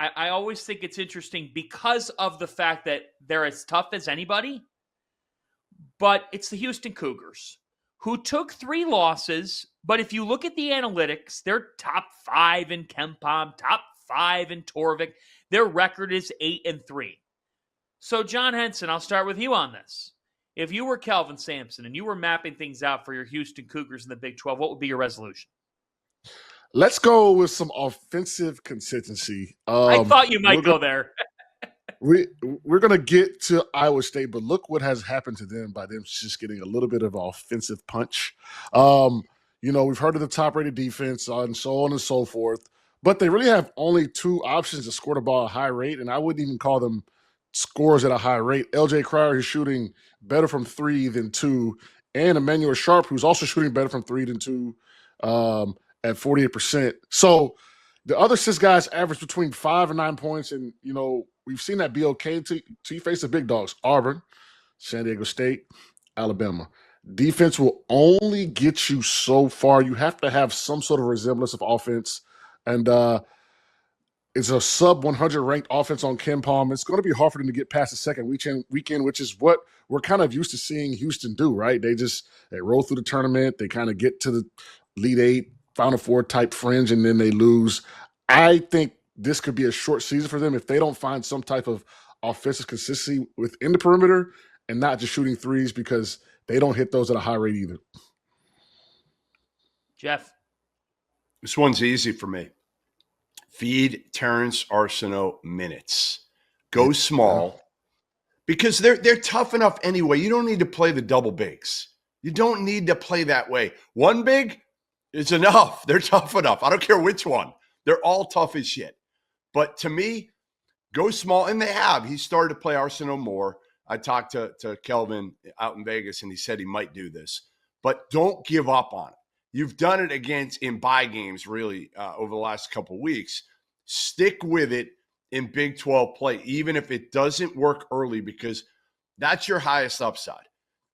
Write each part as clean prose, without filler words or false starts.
I always think it's interesting because of the fact that they're as tough as anybody, but it's the Houston Cougars who took 3 losses. But if you look at the analytics, they're top 5 in KenPom, top 5 in Torvik. Their record is 8-3. So, John Henson, I'll start with you on this. If you were Kelvin Sampson and you were mapping things out for your Houston Cougars in the Big 12, what would be your resolution? Let's go with some offensive consistency. I thought you might go there. We're going to get to Iowa State, but look what has happened to them by them just getting a little bit of offensive punch. We've heard of the top-rated defense and so on and so forth, but they really have only 2 options to score the ball at a high rate, and I wouldn't even call them scores at a high rate. LJ Cryer is shooting better from 3 than 2, and Emmanuel Sharp, who's also shooting better from 3 than 2 at 48%. So the other 6 guys average between 5 and 9 points, and, we've seen that be okay until you face the big dogs, Auburn, San Diego State, Alabama. Defense will only get you so far. You have to have some sort of resemblance of offense, and it's a sub-100 ranked offense on KenPom. It's going to be hard for them to get past the second weekend, which is what we're kind of used to seeing Houston do, right? They roll through the tournament. They kind of get to the Elite 8, Final Four type fringe, and then they lose. I think this could be a short season for them if they don't find some type of offensive consistency within the perimeter and not just shooting threes, because they don't hit those at a high rate either. Jeff? This one's easy for me. Feed Terrence Arsenal minutes. Go small, because they're tough enough anyway. You don't need to play the double bigs. You don't need to play that way. One big is enough. They're tough enough. I don't care which one. They're all tough as shit. But to me, go small. And they have. He started to play Arsenal more. I talked to Kelvin out in Vegas, and he said he might do this. But don't give up on it. You've done it in bye games, really, over the last couple of weeks. Stick with it in Big 12 play, even if it doesn't work early, because that's your highest upside.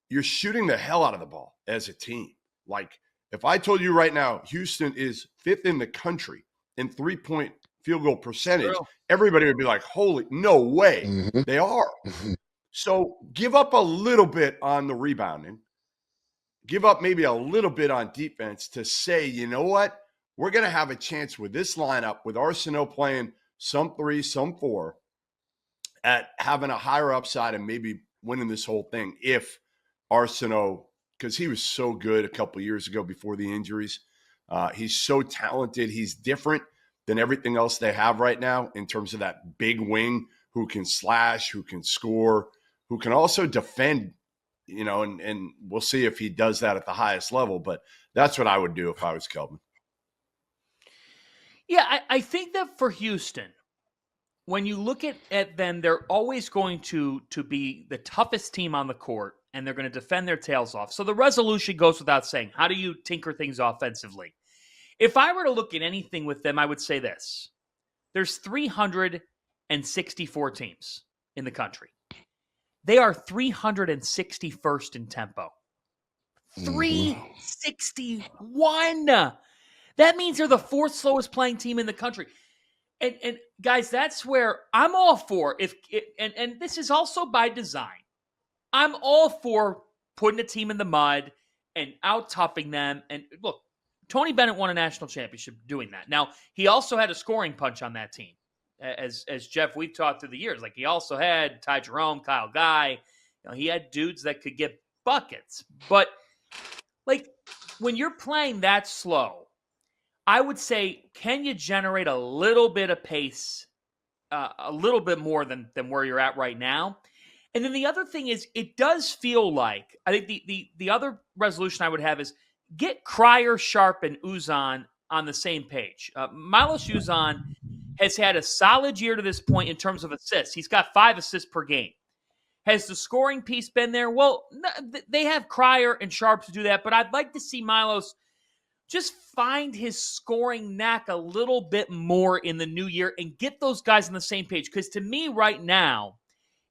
You're shooting the hell out of the ball as a team. Like, if I told you right now, Houston is 5th in the country in 3-point field goal percentage, everybody would be like, holy, no way. Mm-hmm. They are. Mm-hmm. So give up a little bit on the rebounding. Give up maybe a little bit on defense to say, you know what? We're going to have a chance with this lineup, with Arsenal playing some 3, some 4, at having a higher upside and maybe winning this whole thing if Arsenal, because he was so good a couple years ago before the injuries. He's so talented. He's different than everything else they have right now in terms of that big wing who can slash, who can score, who can also defend, and we'll see if he does that at the highest level. But that's what I would do if I was Kelvin. Yeah, I think that for Houston, when you look at them, they're always going to be the toughest team on the court, and they're going to defend their tails off. So the resolution goes without saying. How do you tinker things offensively? If I were to look at anything with them, I would say this. There's 364 teams in the country. They are 361st in tempo. 361. That means they're the 4th slowest playing team in the country. And guys, that's where I'm all for. And this is also by design. I'm all for putting a team in the mud and out-toughing them. And look, Tony Bennett won a national championship doing that. Now, he also had a scoring punch on that team. As Jeff, we've talked through the years. Like, he also had Ty Jerome, Kyle Guy. He had dudes that could get buckets. But, like, when you're playing that slow, I would say, can you generate a little bit of pace, a little bit more than where you're at right now? And then the other thing is, it does feel like, I think the other resolution I would have is get Cryer, Sharp, and Uzan on the same page. Milos Uzan has had a solid year to this point in terms of assists. He's got 5 assists per game. Has the scoring piece been there? Well, they have Cryer and Sharp to do that, but I'd like to see Milos just find his scoring knack a little bit more in the new year and get those guys on the same page. Because to me right now,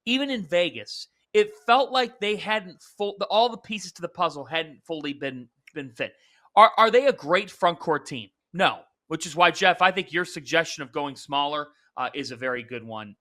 even in Vegas, it felt like they hadn't all the pieces to the puzzle hadn't fully been fit. Are they a great front court team? No. Which is why, Jeff, I think your suggestion of going smaller, is a very good one